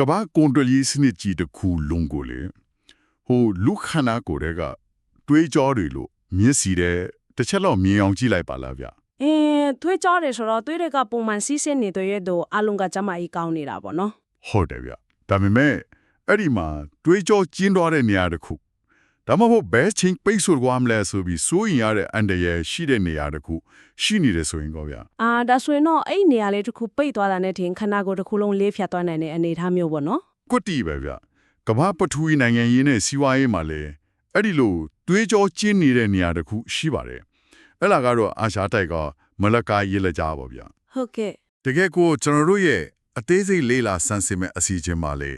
ကဘာကွန်ဒလီစနစ်ကြီးတခုလုံးကိုလေဟိုလူခနာကိုတဲ့ကတွေးကြောတွေလို့မျက်စီတဲ့တစ်ချက်လောက်မြင်အောင်ကြည့်လိုက်ပါလားဗျသွေးကြောတယ်ဆိုတော့သွေးတွေကပုံမှန်စီးဆင်းနေတဲ့ရဲ့တော့အလုံးကကြမ်းကြီးကောင်းနေတာပေါ့နော် ဟုတ်တယ်ဗျဒါပေမဲ့အဲ့ဒီမှာတွေးကြောကျင်းသွားတဲ့နေရာတစ်ခုဒါမှမဟုတ်ဘယ်ချင်းပိတ်ဆို့သွားမလဲဆိုပြီးစိုးရင်ရတဲ့အန်တရယ်ရှိတဲ့နေရာတစ်ခုရှိနေတယ်ဆိုရင်ကောဗျာဒါဆိုရင်တော့အဲ့နေရာလေးတစ်ခုပိတ်သွားတာနဲ့တင်ခန္ဓာကိုယ်တစ်ခုလုံးလေးဖြတ်သွားနိုင်တဲ့အနေအထားမျိုးပေါ့နော် ကွတ်တီပဲဗျကမ္ဘာပထဝီနိုင်ငံရေးနဲ့စီးပွားရေးမှာလည်းအဲ့ဒီလိုတွေးကြောကျင်းနေတဲ့နေရာတစ်ခုရှိပါတယ်အဲ့လာကတော့အာရှတိုက်ကမလကာရေးလက်ကြပါဗျာဟုတ်ကဲ့တကယ်ကိုကျွန်တော်တို့ရဲ့အသေးစိတ်လေးလာဆန်းစစ်မဲ့အစီအစဉ်မှာလေ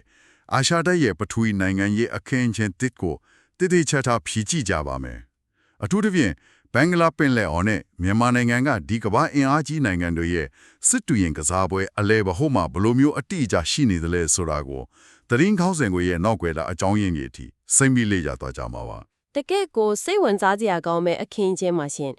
အာရှတိုက်ရဲ့ပထဝီနိုင်ငံရေးအခင်းအကျင်းတစ်ကိုတိတိကျကျဖြည့်ကြည့်ကြပါမယ်အထူးသဖြင့်ဘင်္ဂလားပင်လယ်အော်နဲ့မြန်မာနိုင်ငံကဒီကမ္ဘာအင်အားကြီးနိုင်ငံတွေရဲ့စစ်တူရင်ကစားပွဲအလဲဘဟုတ်မှာဘလိုမျိုးအတိအကျရှိနေတယ်လဲဆိုတာကိုသတင်းခေါင်းစဉ်ကိုရဲ့နောက်ွယ်တာအကြောင်းရင်းကြီးအထိစိတ်မိလေးရသွားကြမှာပါတကယ့်ကိုစိတ်ဝင်စားစရာကောင်းမဲ့အခင်းကျင်းမှာရှင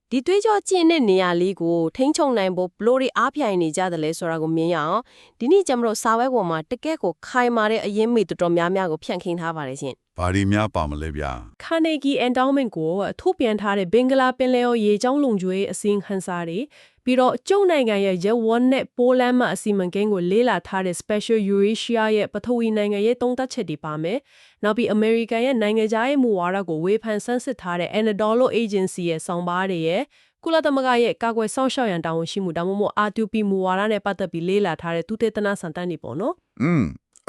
်ဒီတွေးကြောကျင်းတဲ့နေရာလေးကိုထိန်းချုပ်နိုင်ဖို့ဘလို့တွေအားပြိုင်နေကြတယ်လဲဆိုတာကိုမြင်ရအောင်ဒီနေ့ကျွန်တော်စာဝဲပေါ်မှာတကယ့်ကိုခိုင်မာတဲ့အရင်းမိတော်တော်များများကိုဖြန့်ခင်းထားပါတယ်ရှင်ဘာဒီများပါမလဲဗျာ Carnegie Endowment ကိုထုတ်ပြန်ထားတဲ့ဘင်္ဂလားပင်လယ်အော်ရေကြောင်းလုံခြုံရေးအစီအစဉ်ခန်းစာတွေပြီးတော့ကျုံနိုင်ငံရဲ့ရဲဝန်းနဲ့ပိုလန်မှအစီအမံကိန်းကိုလေးလာထားတဲ့ Special Eurasia ရဲ့ပထဝီနိုင်ငံရဲ့သုံးသပ်ချက်တွေပါမယ်။နောက်ပြီး American ရဲ့နိုင်ငံခြားရေးမူဝါဒကိုဝေဖန်ဆန်းစစ်ထားတဲ့ Anadolu Agency ရဲ့ဆောင်ပါးတွေရဲ့ကုလသမဂ္ဂရဲ့ကာကွယ်စောင့်ရှောက်ရန်တာဝန်ရှိမှုဒါမှမဟုတ် R2P မူဝါဒနဲ့ပတ်သက်ပြီးလေးလာထားတဲ့သူတေသနာစံတန်းတွေပေါ့နော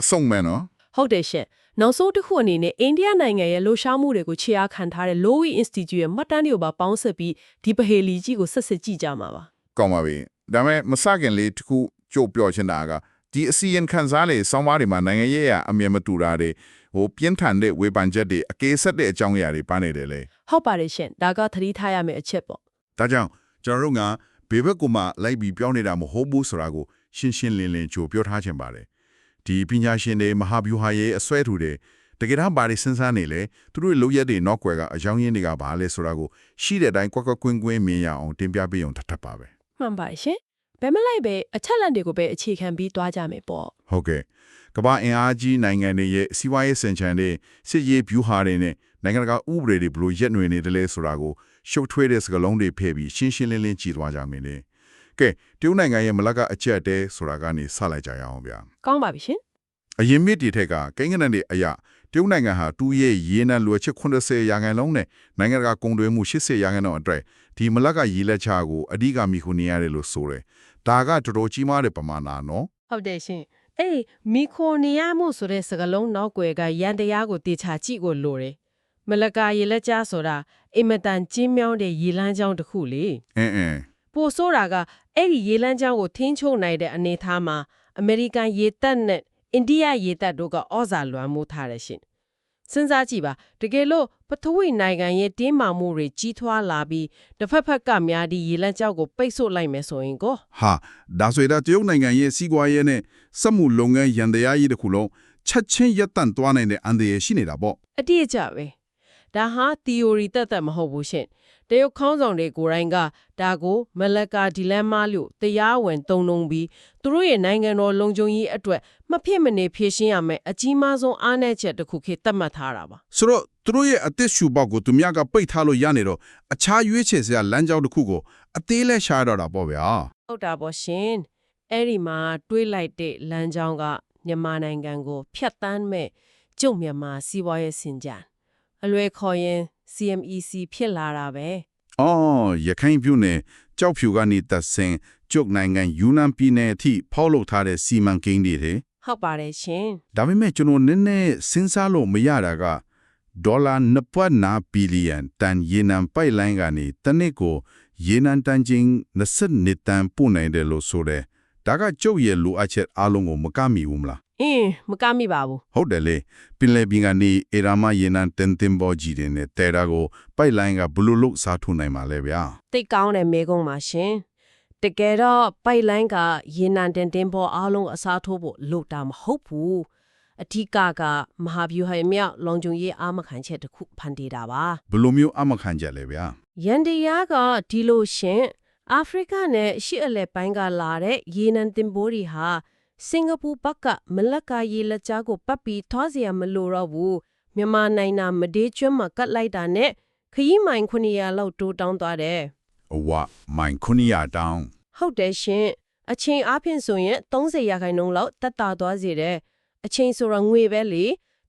်အဆုံးမဲ့နော်ဟုတ်တယ်ရှင်နောက်ဆုံးတစ်ခုအနေနဲ့အိန္ဒိယနိုင်ငံရဲ့လှူရှားမှုတွေကိုခြေအားခံထားတဲ့ Lowy Institute ရဲ့မှတ်တမ်းတွေကိုပါပေါင်းစပ်ပြီးဒီပဟေလီကြီးကိုဆက်စစ်ကြည့်ကြမှာပါကောင်းပါပြီဒါပေမဲ့မစခင်လေးတစ်ခုကြို့ပြောချင်တာကဒီအစီရင်ခံစားလေစောင်းပါးတွေမှာနိုင်ငံရေးအမြင်မတူတာတွေပြင်းထန်တဲ့ဝေဖန်ချက်တွေအကဲဆက်တဲ့အကြောင်းအရာတွေပါနေတယ်လေဟုတ်ပါတယ်ရှင်ဒါကသတိထားရမယ့်အချက်ပေါ့ဒါကြောင့်ကျွန်တော်တို့ကဘေဘက်ကမှလိုက်ပြီးပြောနေတာမဟုတ်ဘူးဆိုတာကိုရှင်းရှင်းလင်းလင်းကြိုပြောထားချင်ပါတယ်ဒီပညာရှင်တွေမဟာဗျူဟာရေးအစွဲထူတွေတကယ်တော့ဘာတွေစဉ်းစားနေလဲသူတို့လုံရက်တွေနောက်ွယ်ကအကြောင်းရင်းတွေကဘာလဲဆိုတာကိုရှိတဲ့အတိုင်းကွက်ကွင်းကွင်းမြင်ရအောင်တင်ပြပေးအောင်ထပ်ပါပဲမှန်ပါရှင်ဘယ်မလိုက်ပဲအချက်လက်တွေကိုပဲအခြေခံပြီးသွားကြမယ်ပေါ့ဟုတ်ကဲ့ကမ္ဘာအင်အားကြီးနိုင်ငံတွေရဲ့စီးပွားရေးစင်ချန်တွေစစ်ရေးဗျူဟာတွေနဲ့နိုင်ငံတကာဥပဒေတွေဘလို့ရက်နွယ်နေတယ်လဲဆိုတာကိုရှုပ်ထွေးတဲ့စကားလုံးတွေဖဲ့ပြီးရှင်းရှင်းလင်းလင်းကြည့်သွားကြမယ်လေကဲတရုတ်နိုင်ငံရဲ့မလကအချက်တဲဆိုတာကနေစလိုက်ကြရအောင်ဗျာကောင်းပါပြီရှင်အရင်မြစ်တီထက်ကကိန်းဂဏန်းတွေအရာတရုတ်နိုင်ငံဟာတူရဲ့ရေနံလွယ်ချက်80%လုံးနဲ့နိုင်ငံတကာကုန်သွယ်မှု80%အတွက်ဒီမလကရေလက်ချကိုအဓိကမိခုနေရတယ်လို့ဆိုတယ်ဒါကတော်တော်ကြီးမားတဲ့ပမာဏနော်ဟုတ်တယ်ရှင်အေးမီခိုနီယာမှုဆိုတဲ့စကားလုံးနောက်ွယ်ကရန်တရားကိုတေချာကြည့်ကိုလိုတယ်မလကာရေလက်ချဆိုတာအင်မတန်ကျင်းမြောင်းတဲ့ရေလမ်းကြောင်းတစ်ခုလေပိုဆိုးတာကအဲ့ဒီရေလမ်းကြောင်းကိုထင်းချုံနိုင်တဲ့အနေအထားမှာအမေရိကန်ရေတပ်နဲ့အိန္ဒိယရေတပ်တို့ကဩဇာလွှမ်းမိုးထားတယ်ရှင်စဉ်းစားကြည့်ပါတကယ်လို့ပထဝီနိုင်ငံရဲ့တင်းမာမှုတွေကြီးထွားလာပြီးတစ်ဖက်ဖက်ကများဒီရေလမ်းကြောင်းကိုပိတ်ဆို့လိုက်မယ်ဆိုရင်ကိုဟာဒါဆိုရင်တရုတ်နိုင်ငံရဲ့စီးပွားရေးနဲ့စက်မှုလုပ်ငန်းရန်တရားကြီးတစ်ခုလုံးချက်ချင်းရပ်တန့်သွားနိုင်တဲ့အန္တရာယ်ရှိနေတာပေါ့အတိအကျပဲဒါဟာ theory သက်မဟုတ်ဘူးရှင်တရုတ်ခေါင်းဆောင်တွေကိုယ်တိုင်ကဒါကိုမလကာဒီလမ်မာလို့တရားဝင်သုံးနှုံပြီးသူတို့ရဲ့နိုင်ငံတော်လုံခြုံရေးအတွက်မဖြစ်မနေဖြည့်ရှင်းရမယ်အကြီးမားဆုံးအားနည်းချက်တစ်ခုခေတ်သတ်မှတ်ထားတာပါဆိုတော့သူတို့ရဲ့အသက်ရှူပေါက်ကိုသူများကပိတ်ထားလို့ရနေတော့အခြားရွေးချယ်စရာလမ်းကြောင်းတစ်ခုကိုအသေးလဲရှားတော့တာပေါ့ဗျာဟုတ်တာပေါ့ရှင်အဲ့ဒီမှာတွေးလိုက်တဲ့လမ်းကြောင်းကမြန်မာနိုင်ငံကိုဖျက်ဆီးမဲ့ကျုံမြန်မာစီးပွားရေးစင်ကြံအလွယ်ခေါ်ရင် CMEC ဖြစ်လာတာပဲအော်ရခိုင်ပြည်နယ်ကြောက်ဖြူကနေသက်ဆင်ကျုပ်နိုင်ငံယူနန်ပြည်နယ်အထိဖောက်လုပ်ထားတဲ့စီမံကိန်းတွေတဲ့ဟုတ်ပါတယ်ရှင်ဒါပေမဲ့ကျွန်တော်နည်းနည်းစဉ်းစားလို့မရတာကဒေါ်လာ2.9ဘီလီယံတန်ရေနံပိုက်လိုင်းကနေတနစ်ကိုရေနံတန်ချင်း22တန်ပို့နိုင်တယ်လို့ဆိုတယ်ဒါကကျုပ်ရဲ့လိုအပ်ချက်အားလုံးကိုမကမိဘူးမလားမကမိပါဘူးဟုတ်တယ်လေပင်လယ်ပြင်ကနေအေရာမရေနံတင်ပေါ်ကြီးတယ်နဲ့တဲတာကိုပိုက်လိုင်းကဘလို့လို့စားထိုးနိုင်မှာလဲဗျာတိတ်ကောင်းတဲ့မေကုန်းပါရှင်တကယ်တော့ပိုက်လိုင်းကရေနံတင်ပေါ်အားလုံးအစားထိုးဖို့လုပ်တာမဟုတ်ဘူးအထူးကမဟာဗျူဟာမြောက်လုံခြုံရေးအာမခံချက်တစ်ခုဖန်တီးတာပါဘလို့မျိုးအာမခံချက်လဲဗျာရန်တရားကဒီလိုရှင်အာဖရိကနဲ့ရှေ့အလယ်ပိုင်းကလာတဲ့ရေနံတင်ပိုးတွေဟာ စင်ကာပူဘက်ကမလက္ကာရေလက်ကြားကိုပတ်ပြီးထွားเสียမလို့တော့ဘူးမြန်မာနိုင်ငံမဒေးကျွန်းမှာကတ်လိုက်တာနဲ့ခရီးမိုင်900လောက်တိုးတောင်းသွားတယ် အဝမိုင်900တောင်း ဟုတ်တယ်ရှင်အချိန်အားဖြင့်ဆိုရင်30ရာခိုင်နှုန်းလောက်တက်တာသွားစေတယ်အချိန်ဆိုတော့ငွေပဲလေ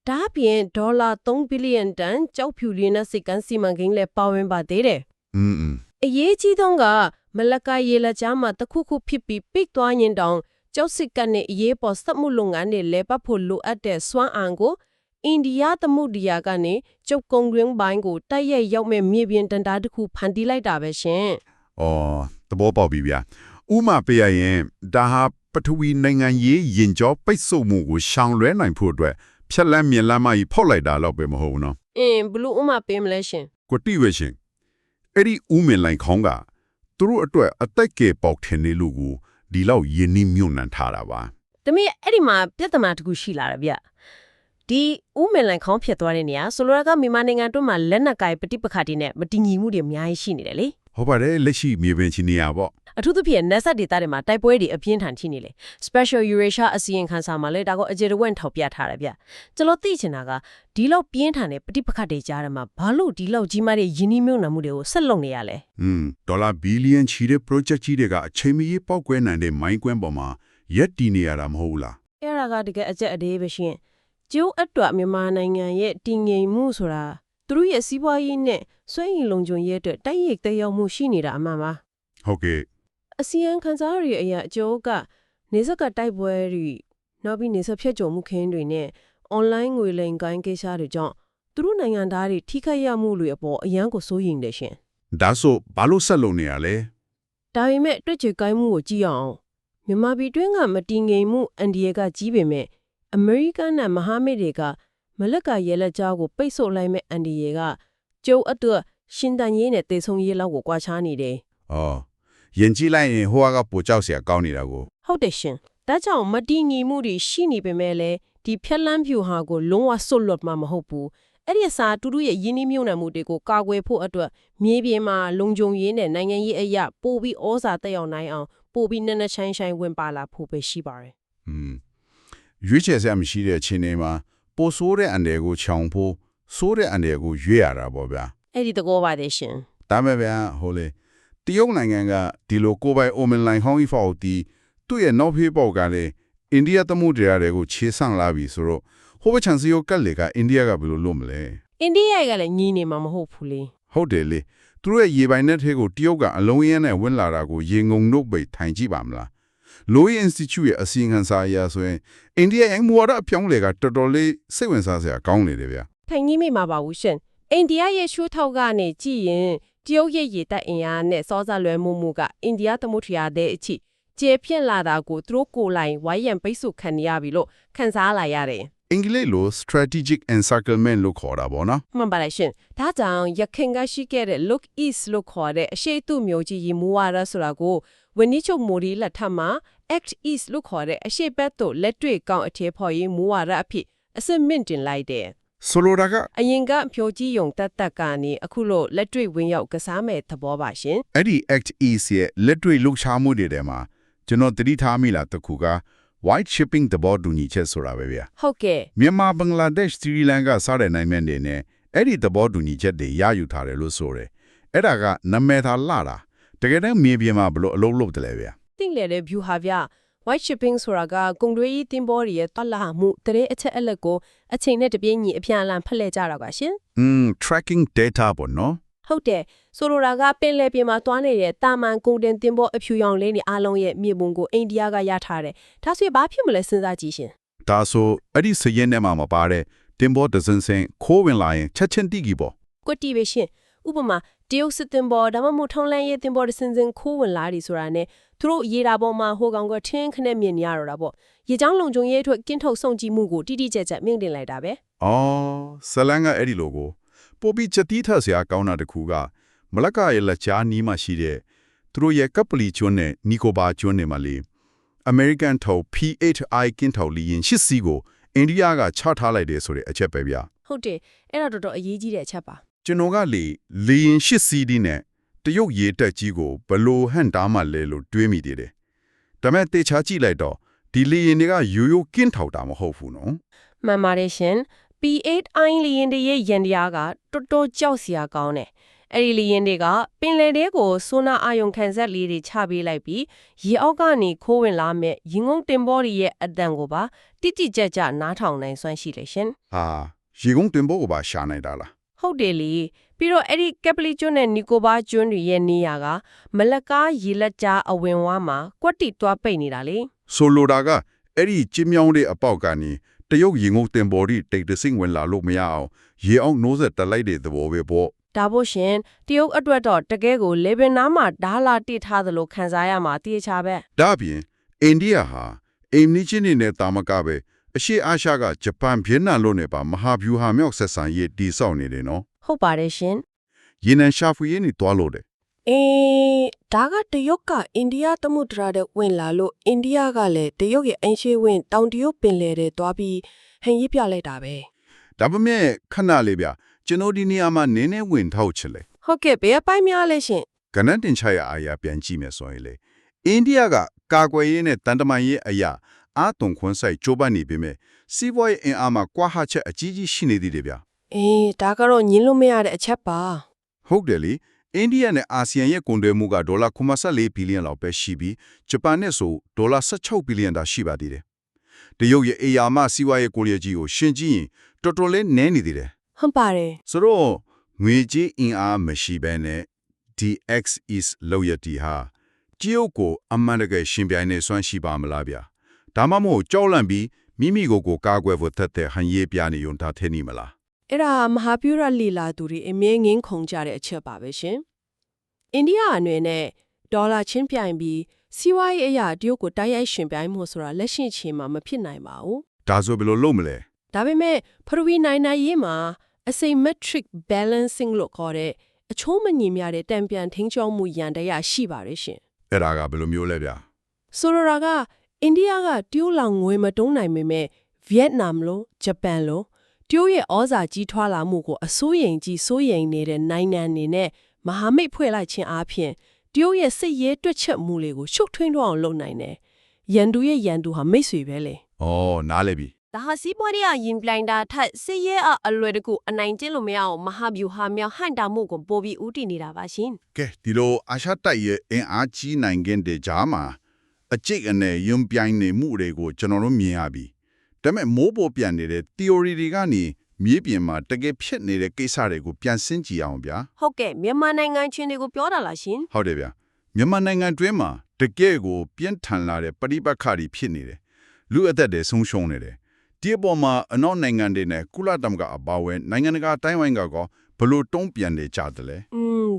ဒါအပြင်ဒေါ်လာ3ဘီလီယံတန်ကြောက်ဖြူရင်းနဲ့စိတ်ကန်းစီမံကိန်းလည်းပါဝင်ပါသေးတယ် อืม အရေးကြီးဆုံးကမလက္ကာရေလက်ကြားမှာတစ်ခုခုဖြစ်ပြီးပိတ်သွားရင်တောင်ကျောက်စစ်ကနဲ့အရေးပေါ်စက်မှုလုပ်ငန်းတွေလဲပတ်ဖို့လိုအပ်တဲ့စွမ်းအင်ကိုအိန္ဒိယသမုဒ္ဒရာကနေကျုပ်ကုန်းတွင်းပိုင်းကိုတိုက်ရိုက်ရောက်မဲ့မြေပြင်တန်တာတစ်ခုဖန်တီးလိုက်တာပဲရှင် အော်သဘောပေါက်ပြီဗျာဥမာပေးရရင်ဒါဟာပထဝီနိုင်ငံရေးရင်ကျော်ပိတ်ဆို့မှုကိုရှောင်လွှဲနိုင်ဖို့အတွက်ဖြက်လန်းမြင်လမ်းမကြီးဖောက်လိုက်တာတော့ပဲမဟုတ်ဘူးနော် ဘလို့ဥမာပေးမလဲရှင် ကိုတိဝဲရှင်အဲ့ဒီဥမင်လိုင်ခေါင်းကသူတို့အတွက်အသက်ကပေါက်ထင်နေလို့ကိုဒီလောက်ယဉ်နှီးမြုံနှံထားတာပါ တမီးအဲ့ဒီမှာပြဿနာတစ်ခုရှိလာတယ်ဗျဒီဥမင်လန်ခေါင်းဖြစ်သွားတဲ့နေရာဆိုလိုတာကမြန်မာနိုင်ငံတွင်းမှာလက်နက်ကိုင်ပဋိပက္ခတွေနဲ့မတည်ငြိမ်မှုတွေအများကြီးရှိနေတယ်လေ ဟုတ်ပါတယ်လက်ရှိမြေပြင်ချင်းနေရပေါ့ အထူးသဖြင့်နက်ဆက်ဒေတာတွေမှာတိုက်ပွဲတွေအပြင်းထန်ရှိနေလေ Special Eurasia အစီရင်ခံစာမှာလည်းဒါကိုအကျေတဝင့်ထောက်ပြထားတယ်ဗျကျွန်တော်သိချင်တာကဒီလောက်ပြင်းထန်တဲ့ပဋိပက္ခတွေကြားထဲမှာဘာလို့ဒီလောက်ကြီးမားတဲ့ယင်းနှိမ့်မြုံနှံမှုတွေကိုဆက်လုပ်နေရလဲ ဒေါ်လာဘီလီယံချီတဲ့ project ကြီးတွေကအချိန်မီပေါက်ကွဲနိုင်တဲ့မိုင်းကွင်းပေါ်မှာရက်တည်နေရတာမဟုတ်ဘူးလား အဲ့ဒါကတကယ်အကျက်အသေးပဲရှင်ကျိုးအတွက်မြန်မာနိုင်ငံရဲ့တည်ငြိမ်မှုဆိုတာသူတို့ရဲ့စီးပွားရေးနဲ့စွမ်းရည်လုံခြုံရေးအတွက်တိုက်ရိုက်သက်ရောက်မှုရှိနေတာအမှန်ပါ ဟုတ်ကဲ့ အစီရင်ခံစားရအရာအကျိုးကနေစက်ကတိုက်ပွဲတွေနောက်ပြီးနေဆက်ဖြတ်ကျော်မှုခင်းတွေနဲ့ online ငွေလိမ်ကိုင်းကိစ္စတွေကြောင့်သူတို့နိုင်ငံသားတွေထိခိုက်ရမှုတွေအပေါ်အယံကိုစိုးရိမ်တယ်ရှင် ဒါဆိုဘာလို့ဆက်လုပ်နေရလဲ ဒါပေမဲ့တွေ့ချေကိုင်းမှုကိုကြည့်အောင်မြန်မာပြည်တွင်းကမတည်ငြိမ်မှုအန်ဒီယေကကြီးပေမဲ့အမေရိကန်နဲ့မဟာမိတ်တွေကမလက်ကရဲလက်ကြားကိုပိတ်ဆို့လိုက်မဲ့အန်ဒီယေကကျုပ်အတွက်ရှင်တန်ရေးနဲ့တေဆုံရေးလောက်ကိုကွာခြားနေတယ် အော်ယဉ်ကြည့်လိုက်ရင်ဟိုကပိုကြောက်เสียကောင်းနေတာကို ဟုတ်တယ်ရှင်ဒါကြောင့်မတည်ငြိမ်မှုတွေရှိနေပေမဲ့လည်းဒီဖြက်လန်းဖြူဟာကိုလုံးဝဆွတ်လွတ်မှာမဟုတ်ဘူးအဲ့ဒီအစားတူတူရဲ့ယင်းနှိမ့်မြုံနယ်မှုတွေကိုကာကွယ်ဖို့အတွက်မြေပြင်မှာလုံခြုံရေးနဲ့နိုင်ငံရေးအရာပို့ပြီးဩဇာတက်ရောက်နိုင်အောင်ပို့ပြီးနက်နက်ရှိုင်းရှိုင်းဝင်ပါလာဖို့ပဲရှိပါတယ် ရွေးချယ်စရာမရှိတဲ့အခြေအနေမှာပိုဆိုးတဲ့အန်တယ်ကိုချောင်ဖို့ဆိုးတဲ့အန်တယ်ကိုရွေးရတာပေါ့ဗျာ အဲ့ဒီတကောပါတယ်ရှင် ဒါမဲ့ဗျာဟိုလေတရုတ်နိုင်ငံကဒီလိုကိုပိုင်အိုမင်လိုင်ဟောင်းကြီးဖောက်တီသူ့ရဲ့နောက်ဖေးပေါက်ကလည်းအိန္ဒိယသမုဒ္ဒရာတွေကိုခြေဆန့်လာပြီဆိုတော့ဟိုဘချန်စီယိုကက်လေကအိန္ဒိယကဘယ်လိုလုပ်မလဲ အိန္ဒိယကလည်းညီနေမှာမဟုတ်ဘူးလေ ဟုတ်တယ်လေသူတို့ရဲ့ရေပိုင်နဲ့ထဲကိုတရုတ်ကအလုံးရင်းနဲ့ဝင်လာတာကိုရေငုံနှုတ်ပိတ်ထိုင်ကြည့်ပါမလား Lowy Institute ရဲ့အစီအငံစာအရဆိုရင်အိန္ဒိယရဲ့မူဝါဒအပြောင်းလဲကတော်တော်လေးစိတ်ဝင်စားစရာကောင်းနေတယ်ဗျာ ထိုင်ကြီးမိမှာပါဘူးရှင်အိန္ဒိယရဲ့ရှုထောက်ကနေကြည့်ရင်တရုတ်ရဲ့ရေတပ်အင်အားနဲ့စောစားလွယ်မှုကအိန္ဒိယသမုဒ္ဒရာတဲ့အထိကျေပြင့်လာတာကိုသူတို့ကိုယ်လိုက်ဝိုင်းရံပိတ်ဆို့ခံရပြီလို့ခန်းစားလာရတယ် အင်္ဂလိပ်လို strategic encirclement လို့ခေါ်တာပေါ့နော် မှန်ပါလားရှင်ဒါကြောင့်ရခိုင်ကရှိခဲ့တဲ့ look east လို့ခေါ်တဲ့အရှိတုမျိုးကြီးရေမူဝါဒဆိုတာကိုဝန်ကြီးချုပ်မိုဒီလက်ထက်မှာ act east လို့ခေါ်တဲ့အရှိဘက်သို့လက်တွေ့ကောင်းအထည်ဖော်ရေးမူဝါဒအဖြစ်အစစ်မြင့်တင်လိုက်တယ် ဆိုလိုတာကအ ရင်ကဖြိုကြီးယုံတက်တက်ကနေအခုလို့လက်တွေ့ဝင်ရောက်ကစားမဲ့သဘောပါရှင် အဲ့ဒီ act east ရဲ့လက်တွေ့လှုပ်ရှားမှုတွေထဲမှာကျွန်တော်သတိထားမိလာတစ်ခုက white shipping သဘောတူညီချက်ဆိုတာပဲဗျာ ဟုတ်ကဲ့ မြန်မာဘင်္ဂလားဒေ့ရှ်သီရီလန်ကာစတဲ့နိုင်ငံတွေနဲ့အဲ့ဒီသဘောတူညီချက်တွေရယူထားတယ်လို့ဆိုတယ်အဲ့ဒါကနာမည်သာလာတာတကယ်တမ်းမြေပြင်မှာဘလို့အလုပ်လုပ်တယ်လေဗျာ သိလေတဲ့ view ဟာဗျ white shipping ဆိုတာကကုန်သွယ်ရေးတင်ပေါ်ရဲ့တွက်လာမှုတရေအချက်အလက်ကိုအချိန်နဲ့တပြေးညီအပြန်အလှန်ဖက်လှည့်ကြတာပါရှင် tracking data ပေါ့နော် ဟုတ်တယ်ဆိုလိုတာကပင်လယ်ပြင်မှာတွားနေတဲ့တာမန်ကုန်တင်တင်ပေါ်အဖြူရောင်လေးတွေအားလုံးရဲ့မြေပုံကိုအိန္ဒိယကရထားတယ်ဒါဆိုရင်ဘာဖြစ်မလဲစဉ်းစားကြည့်ရှင် ဒါဆိုအဲ့ဒီစရင်ထဲမှာမပါတဲ့တင်ဘောဒဇန်စင်ခိုးဝင်လာရင်ချက်ချင်းတိကြီးပေါ့ ကွတီပဲရှင်ဥပမာတရုတ်စစ်တင်ပေါ်ဒါမှမဟုတ်ထုံးလန်းရေးတင်ပေါ်တစ်စင်စင်ခိုးဝင်လာတယ်ဆိုတာနဲ့သူတို့ရေတာပေါ်မှာဟိုကောင်ကထင်းခနဲ့မြင်နေရတော့တာပေါ့ရေချောင်းလုံခြုံရေးအတွက်ကင်းထုတ်ဆောင်ကြည့်မှုကိုတိတိကျကျမြင့်တင်လိုက်တာပဲ အော်ဇလန်ကအဲ့ဒီလိုကိုပို့ပြီးချက်တီးထဆရာကောင်းတာတခုကမလက္ကာရဲ့လက်ချားနီးမှရှိတဲ့သူတို့ရဲ့ကပ်ပလီကျွန်းနဲ့နီကိုဘာကျွန်းတွေမှာလေ American ထောက် P8I ကင်းထောက်လီရင်8စီကိုအိန္ဒိယကချထားလိုက်တယ်ဆိုတဲ့အချက်ပဲဗျာ ဟုတ်တယ်အဲ့ဒါတော်တော်အရေးကြီးတဲ့အချက်ပါ ကျွန်တော်ကလေရင်8စီဒီနဲ့တရုတ်ရေတက်ကြီးကိုဘလို့ဟန်တားမှလဲလို့တွေးမိသေးတယ်ဒါမဲ့တေချာကြည့်လိုက်တော့ ဒီလေရင်တွေကရိုးကင်းထောက်တာမဟုတ်ဘူးနော် မှန်ပါတယ်ရှင် P8i လီရင်တွေရဲ့ရန်တရားကတော်တော်ကြောက်စရာကောင်းတယ်အဲ့ဒီလီရင်တွေကပင်လယ်ထဲကိုဆိုနာအာယုံခံဆက်လေးတွေချပေးလိုက်ပြီးရေအောက်ကနေခိုးဝင်လာမဲ့ရင်ငုံတင်ဘော်တွေရဲ့အတန်ကိုပါတိတိကျကျနားထောင်နိုင်စွမ်းရှိတယ်ရှင် ဟာရေကုန်းတင်ဖို့ကပါရှာနိုင်တာလား ဟုတ်တယ်လေပြီးတော့အဲ့ဒီကက်ပလီကျွန်းနဲ့နီကိုဘာကျွန်းတွေရဲ့နေရာကမလက်ကားရေလက်ကြားအဝင်ဝါမှာကွက်တီတွားပိတ်နေတာလေ ဆိုလိုတာကအဲ့ဒီကျင်းမြောင်းတဲ့အပေါက်ကနေတရုတ်ရေငုံတင်ပေါ်ဒီတိတ်တဆင့်ဝင်လာလို့မရအောင်ရေအောင်နိုးဆက်တက်လိုက်တဲ့သဘောပဲပေါ့ ဒါဖို့ရှင်တရုတ်အတွက်တော့တကယ်ကိုလေဗင်နားမှာဓာလာတိထားသလိုခံစားရမှာတည်ချပဲ ဒါ့အပြင်အိန္ဒိယဟာအိမ်နီးချင်းတွေနဲ့တာမကပဲအရှေ့အာရှကဂျပန်ဗီယက်နမ်လို့နေပါမဟာဗျူဟာမြောက်ဆက်ဆံရေးတည်ဆောက်နေတယ်နော် ဟုတ်ပါတယ်ရှင် ရေနံရှာဖွေရေးနေတွားလို့တယ် အေးဒါကတရုတ်ကအိန္ဒိယသမုဒ္ဒရာတဲ့ဝင်လာလို့အိန္ဒိယကလည်းတရုတ်ရဲ့အင်ရှေဝင်တောင်တရုတ်ပင်လယ်တွေတွားပြီးဟန်ရေးပြလိုက်တာပဲ ဒါပေမဲ့ခဏလေးဗျကျွန်တော်ဒီနေရာမှာနင်းနေဝင်ထောက်ချင်လေ ဟုတ်ကဲ့ဘယ်အပိုင်းများလဲရှင် ကနန်တင်ချရအာရပြန်ကြည့်မယ်ဆိုရင်လေအိန္ဒိယကကာကွယ်ရေးနဲ့တန်တမာရေးအရာအာတုံခွန်းဆိုင်ကျိုးပန်းနေပြီမဲ့စီးပွားရေးအင်အားမှာကွာဟချက်အကြီးကြီးရှိနေသေးတယ်ဗျ အေးဒါကတော့ညင်းလို့မရတဲ့အချက်ပါ ဟုတ်တယ်လေအိန္ဒိယနဲ့အာဆီယံရဲ့ကုန်သွယ်မှုကဒေါ်လာ94ဘီလီယံလောက်ပဲရှိပြီးဂျပန်နဲ့ဆိုဒေါ်လာ16ဘီလီယံသာရှိပါသေးတယ်တရုတ်ရဲ့အေယာမစီးပွားရေးကိုရီးယားကြီးကိုရှင်းကြည့်ရင်တော်တော်လေးနည်းနေသေးတယ် ဟုတ်ပါတယ် ဆိုတော့ငွေကြေးအင်အားမရှိဘဲနဲ့ DX is လောက်ရတီဟာတရုတ်ကိုအမှန်တကယ်ရှင်ပြိုင်နေစွမ်းရှိပါမလားဗျာဒါမှမဟုတ်ကြောက်လန့်ပြီးမိမိကိုယ်ကိုကာကွယ်ဖို့သက်တဲ့ဟန်ရေးပြနေုံဒါထင်နေမလား အဲ့ဒါမဟာဗျူရလီလာသူတွေအမြဲငင်းခုန်ကြတဲ့အချက်ပါပဲရှင်အိန္ဒိယအနေနဲ့ဒေါ်လာချင်းပြိုင်ပြီးစီးပွားရေးအရာတရုတ်ကိုတိုက်ရိုက်ရှင်ပြိုင်မှုဆိုတာလက်ရှိချိန်မှာမဖြစ်နိုင်ပါဘူး ဒါဆိုဘယ်လိုလုပ်မလဲ ဒါပေမဲ့ဖရဝီနိုင်နိုင်ရေးမှာ asymmetric balancing လို့ခေါ်တဲ့အချိုးမညီမျှတဲ့တံပြန်ထင်းချောင်းမှုရန်တရားရှိပါတယ်ရှင် အဲ့ဒါကဘယ်လိုမျိုးလဲဗျာ ဆိုလိုတာကအိန္ဒိယကတရုတ်လောင်ငွေမတုံးနိုင်ပေမဲ့ဗီယက်နမ်လိုဂျပန်လိုတရုတ်ရဲ့ဩဇာကြီးထွားလာမှုကိုအစိုးရိမ်ကြီးစိုးရိမ်နေတဲ့နိုင်ငံအနေနဲ့မဟာမိတ်ဖွဲ့လိုက်ခြင်းအပြင်တရုတ်ရဲ့စစ်ရေးတွက်ချက်မှုတွေကိုရှုပ်ထွင်းတော့အောင်လုပ်နိုင်တယ်ရန်သူရဲ့ရန်သူဟာမိတ်ဆွေပဲလေ ဩနားလဲပြီ ဒါဟာစီးပွားရေးရင်ပလိုင်တာထက်စစ်ရေးအလွယ်တကူအနိုင်ကျင့်လို့မရအောင်မဟာဗျူဟာမြောက်ဟန်တာမှုကိုပိုပြီးဦးတည်နေတာပါရှင် ကဲဒီလိုအာရှတိုက်ရဲ့အင်အားကြီးနိုင်ငံတွေကြားမှာအကျိတ်အနေယွံပြိုင်နေမှုတွေကိုကျွန်တော်တို့မြင်ရပြီဒါပေမဲ့မိုးပေါ်ပြန်နေတဲ့ theory တွေကနေမြေပြင်မှာတကယ်ဖြစ်နေတဲ့ကိစ္စတွေကိုပြန်ဆင်းကြည့်အောင်ဗျာ ဟုတ်ကဲ့မြန်မာနိုင်ငံချင်းတွေကိုပြောတာလားရှင် ဟုတ်တယ်ဗျာမြန်မာနိုင်ငံတွင်းမှာတကယ်ကိုပြင်းထန်လာတဲ့ပဋိပက္ခတွေဖြစ်နေတယ်လူအသက်တွေဆုံးရှုံးနေတယ်ဒီအပေါ်မှာအနောက်နိုင်ငံတွေနဲ့ကုလသမဂ္ဂအပါအဝင်နိုင်ငံတကာတိုင်းဝိုင်းကောဘလို့တုံးပြန်နေကြတယ်လဲ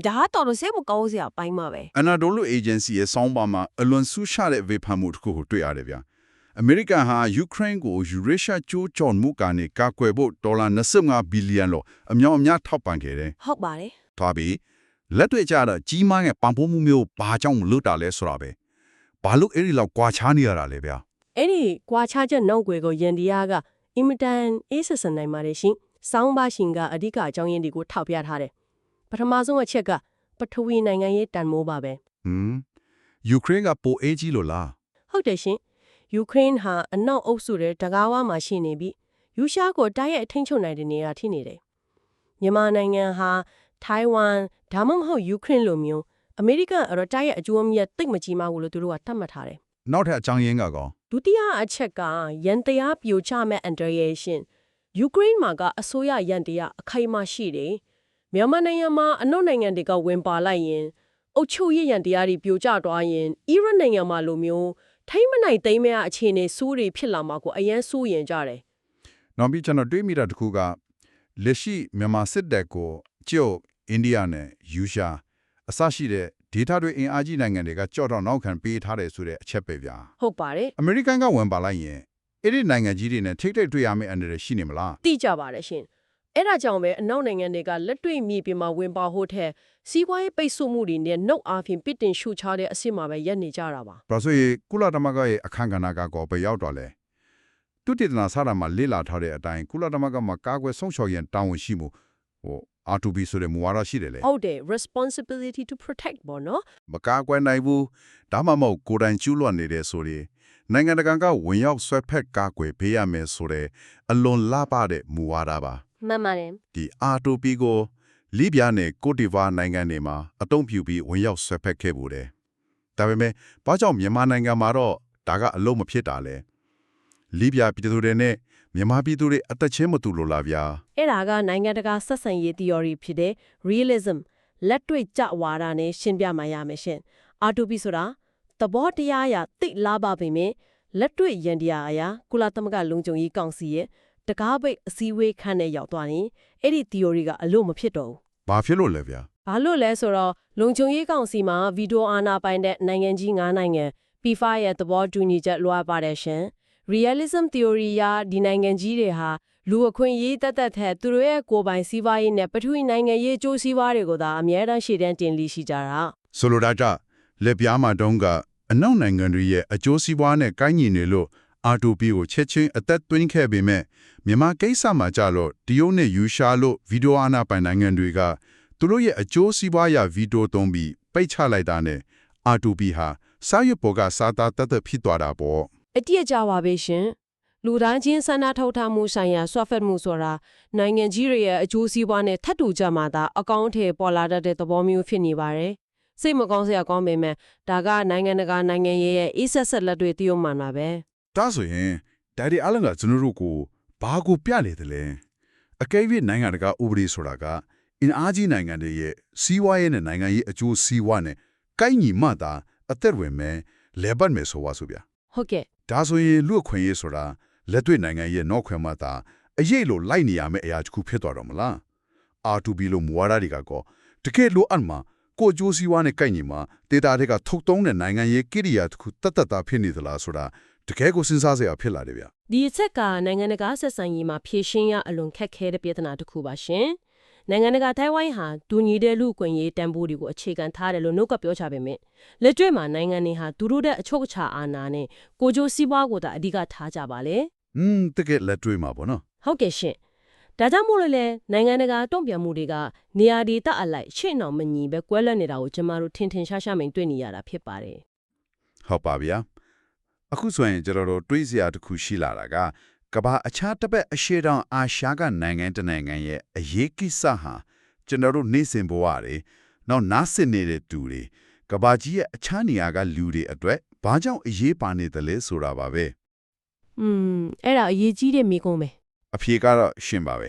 ဒါကတော့စိတ်မကောင်းစရာပိုင်းပါပဲ Anadolu Agency ရဲ့ဆောင်းပါးမှာအလွန်ဆူရှာတဲ့ဝေဖန်မှုတစ်ခုကိုတွေ့ရတယ်ဗျာအမေရိကန်ဟာယူကရိန်းကိုယူရေရှာကျိုးကျော်မှုကနေကာကွယ်ဖို့ဒေါ်လာ25ဘီလီယံလောက်အမြောက်အများထောက်ပံ့ခဲ့တယ် ဟုတ်ပါတယ် ။သွားပြီးလက်တွေ့ကျတော့ကြီးမားတဲ့ပံ့ပိုးမှုမျိုးဘာကြောင့်မလုပ်တာလဲဆိုတာပဲ။ဘာလို့အဲ့ဒီလောက်ကွာခြားနေရတာလဲဗျာ အဲ့ဒီကွာခြားချက်နောက်ွယ်ကိုယန်ဒီယာကအင်မတန်အေးဆက်ဆန်နိုင်ပါတယ်ရှင်စောင်းပါရှင်ကအဓိကအကြောင်းရင်းတွေကိုထောက်ပြထားတယ်ပထမဆုံးအချက်ကပထဝီနိုင်ငံရေးတန်မိုးပါပဲ ။ယူကရိန်းကပိုအေးကြီးလို့လား ဟုတ်တယ်ရှင်ယူကရိန်းဟာအနောက်အုပ်စုတဲ့တကားဝါမှာရှိနေပြီးယူရှားကိုတိုက်ရိုက်အထိန်းချုပ်နိုင်တဲ့နေရာထိနေတယ်မြန်မာနိုင်ငံဟာထိုင်ဝမ်ဒါမှမဟုတ်ယူကရိန်းလိုမျိုးအမေရိကန်အရတိုက်ရဲ့အကျိုးအမြတ်တိတ်မကြီးမားဘူးလို့သူတို့ကသတ်မှတ်ထားတယ် ။နောက်ထပ်အကြောင်းရင်းကကော ဒုတိယအချက်ကရန်တရားပြိုချမဲ့အန်ဒရယေရှင်ယူကရိန်းမှာကအစိုးရရန်တရားအခိုင်အမာရှိတယ်မြန်မာနိုင်ငံမှာအနောက်နိုင်ငံတွေကဝင်ပါလိုက်ရင်အုတ်ချုပ်ရရန်တရားတွေပြိုကျသွားရင်အီရတ်နိုင်ငံမှာလိုမျိုးထိမ့်မနိုင်သိမ်းမရအခြေအနေစိုးတွေဖြစ်လာမှာကိုအရန်စိုးရင်ကြတယ် ။နောက်ပြီးကျွန်တော်တွေးမိတာတစ်ခုကလက်ရှိမြန်မာစစ်တပ်ကိုကျုပ်အိန္ဒိယနဲ့ယူရှားအစရှိတဲ့ဒေတာတွေအင်အားကြီးနိုင်ငံတွေကကြော့တော့နောက်ခံပေးထားတယ်ဆိုတဲ့အချက်ပဲဗျာ ဟုတ်ပါတယ် ။အမေရိကန်ကဝင်ပါလိုက်ရင်အဲ့ဒီနိုင်ငံကြီးတွေနဲ့ထိတ်ထိတ်တွေ့ရမယ့်အနေနဲ့ရှိနေမလား သိကြပါတယ်ရှင်အဲ့ဒါကြောင့်ပဲအနောက်နိုင်ငံတွေကလက်တွေ့မြေပြင်မှာဝင်ပါဖို့ထက်စီးပွားရေးပိတ်ဆို့မှုတွေနဲ့နှုတ်အားဖြင့်ပစ်တင်ရှုချတဲ့အဆင့်မှာပဲရပ်နေကြတာပါ ။ဒါဆိုရင်ကုလသမဂ္ဂရဲ့အခမ်းကဏ္ဍကကောပဲရောက်တော့လဲ။သူတည်တနာစားတာမှာလေ့လာထားတဲ့အတိုင်းကုလသမဂ္ဂမှာကာကွယ်ဆုံးရှောက်ရန်တာဝန်ရှိမှုR2B ဆိုတဲ့မူဝါဒရှိတယ်လေ ဟုတ်တယ် responsibility to protect ပေါ့နော် ။မကာကွယ်နိုင်ဘူးဒါမှမဟုတ်ကိုယ်တိုင်ကျူးလွန်နေတဲ့ဆိုရင် နိုင်ငံတကာကဝင်ရောက်ဆွဲဖက်ကာကွယ်ပေးရမယ်ဆိုတဲ့အလွန်လှပတဲ့မူဝါဒပါ မှန်ပါတယ် ဒီ R2P ကိုလီဗျာနဲ့ကိုတီဗာနိုင်ငံတွေမှာအသုံးပြုပြီးဝင်ရောက်ဆွဲဖက်ခဲ့ပူတယ်ဒါပေမဲ့ဘာကြောင့်မြန်မာနိုင်ငံမှာတော့ဒါကအလုံးမဖြစ်တာလဲလီဗျာပြည်သူတွေနဲ့မြန်မာပြည်သူတွေအသက်ချင်းမတူလို့လားဗျာ အဲ့ဒါကနိုင်ငံတကာဆက်ဆံရေး theory ဖြစ်တဲ့ realism လက်တွေ့ကြဝါဒနဲ့ရှင်းပြမှရမယ်ရှင် R2P ဆိုတာသဘောတရားအရသိလားပါပေမဲ့လက်တွေ့ရန်တရားအရာကုလသမဂ္ဂလုံခြုံရေးကောင်စီရဲ့တကားပိတ်အစည်းအဝေးခန်းနဲ့ရောက်သွားရင်အဲ့ဒီ theory ကအလို့မဖြစ်တော့ဘူး ဘာဖြစ်လို့လဲဗျာ ဘာလို့လဲဆိုတော့လုံခြုံရေးကောင်စီမှာဗီဒီယိုအာဏာပိုင်တဲ့နိုင်ငံကြီး9နိုင်ငံ P5 ရဲ့သဘောတူညီချက်လိုအပ်ပါတယ်ရှင် realism theory ရဒီနိုင်ငံကြီးတွေဟာလူအခွင့်အရေးတတ်ထက်သူတို့ရဲ့ကိုယ်ပိုင်စီးပွားရေးနဲ့ပထဝီနိုင်ငံရေးအကျိုးစီးပွားတွေကိုသာအမြဲတမ်းရှေ့တန်းတင်လိရှိကြတာ ဆိုလိုတာကလက်ပြားမှာတုန်းကအနောက်နိုင်ငံတွေရဲ့အကျိုးစီးပွားနဲ့ကိုင်းညီနေလို့ R2P ကိုချက်ချင်းအသက်သွင်းခဲ့ပေမဲ့မြန်မာကိစ္စမှာကြလို့တရုတ်နဲ့ယူရှားလို့ဗီဒီယိုအာဏာပိုင်နိုင်ငံတွေကသူတို့ရဲ့အကျိုးစီးပွားရဗီဒီယိုသုံးပြီးပိတ်ချလိုက်တာနဲ့ R2P ဟာစာရွက်ပေါ်ကစာသားတသက်ဖြစ်သွားတာပေါ့ အတိအကျပါပဲရှင်လူတိုင်းချင်းဆန္ဒထုတ်ထားမှုဆိုင်ရာဆွတ်ဖက်မှုဆိုတာနိုင်ငံကြီးတွေရဲ့အကျိုးစီးပွားနဲ့ထပ်တူကြမှာသာအကောင့်ထဲပေါ်လာတတ်တဲ့သဘောမျိုးဖြစ်နေပါတယ်စိတ်မကောင်းစရာကောင်းပေမဲ့ဒါကနိုင်ငံတကာနိုင်ငံရေးရဲ့အေးဆက်ဆက်လက်တွေတည်ရမှာပါပဲ ဒါဆိုရင်ဒါဒီအလန်ကကျွန်တော်တို့ကိုဘာကိုပြနေတယ်လဲအကယ်၍နိုင်ငံတကာဥပဒေဆိုတာကအင်အားကြီးနိုင်ငံတွေရဲ့စီးပွားရေးနဲ့နိုင်ငံရေးအကျိုးစီးပွားနဲ့ကိုင်းညီမှသာအသက်ဝင်မယ်လဲပတ်မယ်ဆိုပါစို့ဗျာ ဟုတ်ကဲ့ ဒါဆိုရင်လူအခွင့်အရေးဆိုတာလက်တွေ့နိုင်ငံရဲ့နောက်ခွဲမှသာအရေးလို့လိုက်နေရမယ့်အရာတစ်ခုဖြစ်သွားတော့မလား R2P လို့မူဝါဒတွေကတကယ်လို့အမှကိုကြိုးစည်းဝါးနဲ့ကိုက်ညီမှာဒေတာတွေကထုတ်သုံးတဲ့နိုင်ငံရေးကိရိယာတစ်ခုတတ်တာဖြစ်နေသလားဆိုတာတကယ်ကိုစဉ်းစားစရာဖြစ်လာတယ်ဗျ ဒီအချက်ကနိုင်ငံတကာဆက်ဆံရေးမှာဖြည့်ရှင်းရအလွန်ခက်ခဲတဲ့ပြဿနာတစ်ခုပါရှင်နိုင်ငံတကာထိုင်ဝိုင်းဟာဒူညီတဲ့လူအခွင့်အရေးတန်ဖိုးတွေကိုအခြေခံထားတယ်လို့နှုတ်ကပြောချပေမဲ့လက်တွေ့မှာနိုင်ငံတွေဟာသူတို့တဲ့အချုပ်အခြာအာဏာနဲ့ကိုကြိုးစည်းပွားကိုသာအဓိကထားကြပါလေ တကယ်လက်တွေ့မှာပေါ့နော် ဟုတ်ကဲ့ရှင်ဒါကြောင့်မို့လို့လေနိုင်ငံတကာတုံ့ပြန်မှုတွေကနေရာဒေသအလိုက်ရှေ့နောက်မညီပဲကွဲလွဲနေတာကိုကျမတို့ထင်ထင်ရှားရှားမြင်တွေ့နေရတာဖြစ်ပါတယ် ဟုတ်ပါဗျာအခုဆိုရင်ကျွန်တော်တို့တွေးစရာတစ်ခုရှိလာတာကကမ္ဘာအခြားတစ်ပတ်အရှေ့တောင်အာရှကနိုင်ငံတစ်နိုင်ငံရဲ့အရေးကိစ္စဟာကျွန်တော်တို့နေ့စဉ်ဘဝတွေနောက်နားဆင်နေတဲ့သူတွေကမ္ဘာကြီးရဲ့အခြားနေရာကလူတွေအတွက်ဘာကြောင့်အရေးပါနေတယ်လဲဆိုတာပါပဲ အဲ့ဒါအရေးကြီးတဲ့မိကုံးပဲ အဖြေကတော့ရှင်းပါပဲ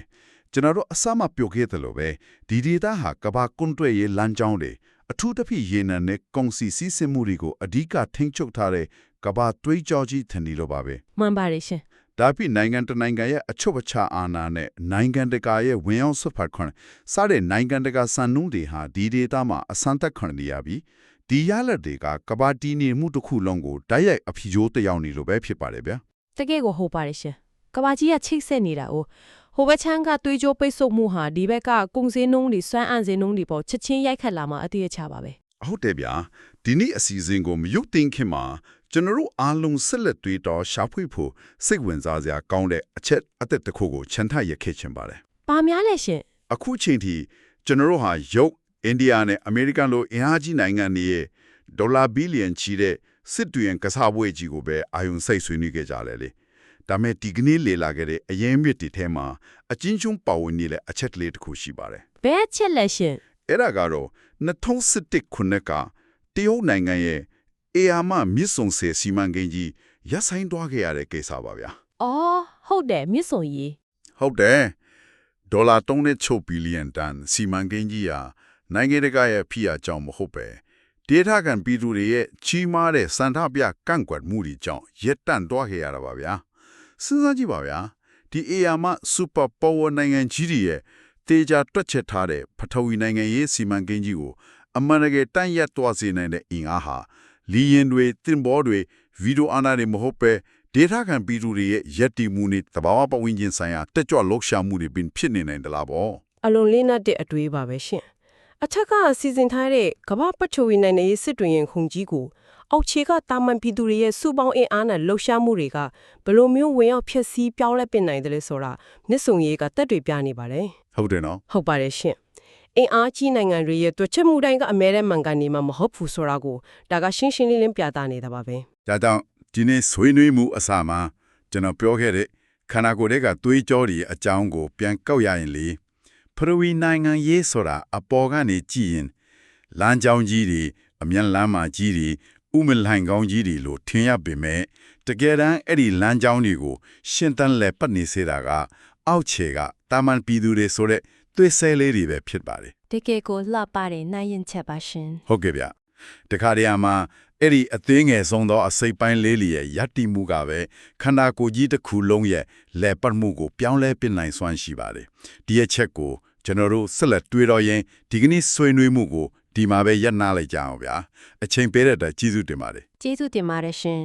ကျွန်တော်တို့အစမှပြောခဲ့သလိုပဲဒီဒေတာဟာကမ္ဘာကွန်တွဲရေးလမ်းကြောင်းတွေအထူးသဖြင့်ရေနံနဲ့ကုန်စည်စီးဆင်းမှုတွေကိုအဓိကထိန်းချုပ်ထားတဲ့ကမ္ဘာတွေးကြောကြီးထင်နေလို့ပါပဲ မှန်ပါတယ်ရှင် ဒါပြီးနိုင်ငံတနိုင်ငံရဲ့အချုပ်အခြာအာဏာနဲ့နိုင်ငံတကာရဲ့ဝင်ရောက်ဆွတ်ဖက်ခွင့်စတဲ့နိုင်ငံတကာစံနှုန်းတွေဟာဒီဒေတာမှာအစမ်းသက်ခွင့်နေရပြီးဒီရလဒ်တွေကကမ္ဘာတည်နေမှုတစ်ခုလုံးကိုတိုက်ရိုက်အဖြေချိုးတယောက်နေလို့ပဲဖြစ်ပါတယ်ဗျာ တကယ်ကိုဟုတ်ပါတယ်ရှင်ကဘာကြီးကချိတ်ဆက်နေတာ哦ဟိုဘက်ချမ်းကတွေးကြိုးပိတ်ဆို့မှုဟာဒီဘက်ကကုန်စည်နှုန်းတွေစွမ်းအံ့စည်နှုန်းတွေပေါ်ချက်ချင်းရိုက်ခတ်လာမှအတိအကျပါပဲ ဟုတ်တယ်ဗျာဒီနေ့အစီအစဉ်ကိုမရုပ်သိမ်းခင်မှာကျွန်တော်တို့အားလုံးဆက်လက်တွေးတော်ရှာဖွေဖို့စိတ်ဝင်စားစရာကောင်းတဲ့အချက်အသက်တစ်ခုကိုချန်ထရခဲ့ချင်ပါတယ် ပါများလဲရှင် အခုချိန်ထိကျွန်တော်တို့ဟာရုတ်အိန္ဒိယနဲ့အမေရိကန်လိုအင်အားကြီးနိုင်ငံတွေရဲ့ဒေါ်လာဘီလီယံချီတဲ့စစ်တွင်ကစားပွဲကြီးကိုပဲအာယုံစိတ်ဆွေးနွေးခဲ့ကြတယ်လေဒါမဲ့ဒီကနေ့လေလာခဲ့တဲ့အရင်မြစ်တီထဲမှာအချင်းချင်းပါဝင်နေတဲ့အချက်လေးတစ်ခုရှိပါတယ် ဘယ်ချက်လဲရှင် အဲ့ဒါကတော့2017ခုနှစ်ကတရုတ်နိုင်ငံရဲ့အေယာမမြစ်ဆုံဆယ်စီမံကိန်းကြီးရပ်ဆိုင်းသွားခဲ့ရတဲ့ကိစ္စပါဗျာ အော်ဟုတ်တယ်မြစ်စုံကြီး ဟုတ်တယ်ဒေါ်လာ3.6ဘီလီယံတန်စီမံကိန်းကြီးဟာနိုင်ငံတကာရဲ့ဖိအားကြောင့်မဟုတ်ပဲဒေတာကန်ပြည်သူတွေရဲ့ကြီးမားတဲ့စံထပြကန့်ကွက်မှုတွေကြောင့်ရပ်တန့်သွားခဲ့ရတာပါဗျာစဉ်းစားကြည့်ပါဗျာဒီအေယာမစူပါပါဝါနိုင်ငံကြီးတွေရဲ့တေချာတွက်ချက်ထားတဲ့ပထဝီနိုင်ငံရေးစီမံကိန်းကြီးကိုအမှန်တကယ်တန့်ရက်သွားစေနိုင်တဲ့အင်အားဟာလီယင်တွေတင်ဘောတွေဗီဒီယိုအာဏာတွေမဟုတ်ပဲဒေတာကန်ပြည်သူတွေရဲ့ရက်တီမှုနဲ့တဘာဝပတ်ဝန်းကျင်ဆိုင်ရာတက်ကြွလှုပ်ရှားမှုတွေပင်ဖြစ်နေနိုင်တယ်လားပေါ့ အလွန်လေးနက်တဲ့အတွေးပါပဲရှင်အထက်ကစီစဉ်ထားတဲ့ကမ္ဘာပထဝီနိုင်ငံရေးစစ်တွင်ရင်ခုန်ကြီးကိုအောက်ခြေကတာမန်ပြည်သူတွေရဲ့စုပေါင်းအင်အားနဲ့လှုပ်ရှားမှုတွေကဘယ်လိုမျိုးဝင်ရောက်ဖြစ်စည်းပြောင်းလဲပင်နိုင်တယ်လဲဆိုတာမြစ်ဆုံရေးကတက်တွေပြနေပါတယ် ဟုတ်တယ်နော် ဟုတ်ပါတယ်ရှင်အင်အားကြီးနိုင်ငံတွေရဲ့တွက်ချက်မှုတိုင်းကအမဲတဲ့မှန်ကန်နေမှာမဟုတ်ဘူးဆိုတာကိုဒါကရှင်းရှင်းလင်းလင်းပြသနေတာပါပဲ ဒါကြောင့် ဒီနေ့ဆွေးနွေးမှုအစမှာကျွန်တော်ပြောခဲ့တဲ့ခန္ဓာကိုယ်တွေကသွေးကြောတွေအကြောင်းကိုပြန်ကောက်ရရင်လေပထဝီနိုင်ငံရေးဆိုတာအပေါ်ကနေကြည့်ရင်လမ်းကြောင်းကြီးတွေအမြန်လမ်းမကြီးတွေဥမလိုင်ကောင်းကြီးတွေလို့ထင်ရပေမဲ့တကယ်တမ်းအဲ့ဒီလမ်းကြောင်းတွေကိုရှင်းတန်းလဲပတ်နေစေတာကအောက်ခြေကတာမန်ပြည်သူတွေဆိုတဲ့သွေးဆဲလေးတွေပဲဖြစ်ပါတယ် တကယ်ကိုလှပတဲ့နိုင်ရင်ချက်ပါရှင် ဟုတ်ကဲ့ဗျတခါတည်းမှာအဲ့ဒီအသေးငယ်ဆုံးသောအစိပ်ပိုင်းလေးရဲ့ယက်တီမှုကပဲခန္ဓာကိုယ်ကြီးတစ်ခုလုံးရဲ့လဲပတ်မှုကိုပြောင်းလဲပြနိုင်စွမ်းရှိပါတယ်ဒီအချက်ကိုကျွန်တော်တို့ဆက်လက်တွေးတော့ရင်ဒီကနေ့ဆွေးနွေးမှုကိုဒီမှာပဲရပ်နာလိုက်ကြအောင်ဗျာအချိန်ပေးတဲ့အတွက်ကျေးဇူးတင်ပါတယ် ကျေးဇူးတင်ပါတယ်ရှင်